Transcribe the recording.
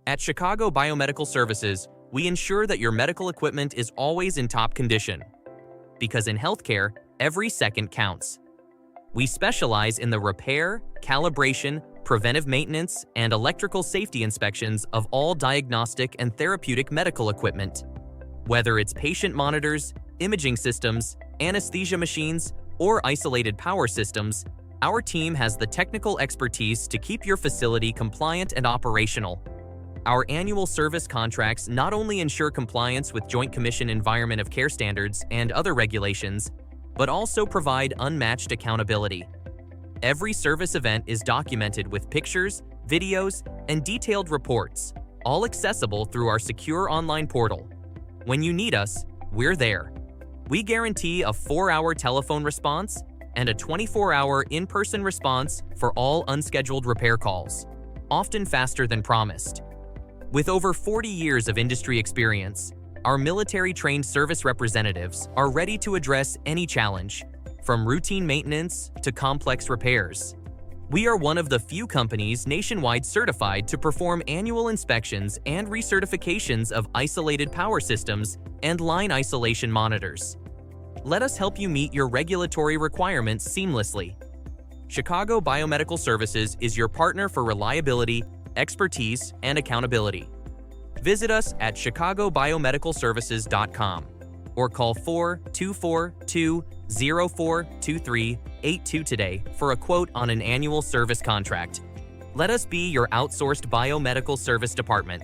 At Chicago Biomedical Services, we ensure that your medical equipment is always in top condition. Because in healthcare, every second counts. We specialize in the repair, calibration, preventive maintenance, and electrical safety inspections of all diagnostic and therapeutic medical equipment. Whether it's patient monitors, imaging systems, anesthesia machines, or isolated power systems, our team has the technical expertise to keep your facility compliant and operational. Our annual service contracts not only ensure compliance with Joint Commission Environment of Care standards and other regulations, but also provide unmatched accountability. Every service event is documented with pictures, videos, and detailed reports, all accessible through our secure online portal. When you need us, we're there. We guarantee a 4-hour telephone response and a 24-hour in-person response for all unscheduled repair calls, often faster than promised. With over 40 years of industry experience, our military-trained service representatives are ready to address any challenge, from routine maintenance to complex repairs. We are one of the few companies nationwide certified to perform annual inspections and recertifications of isolated power systems and line isolation monitors. Let us help you meet your regulatory requirements seamlessly. Chicago Biomedical Services is your partner for reliability, expertise, and accountability. Visit us at chicagobiomedicalservices.com or call 424-204-2382 today for a quote on an annual service contract. Let us be your outsourced biomedical service department.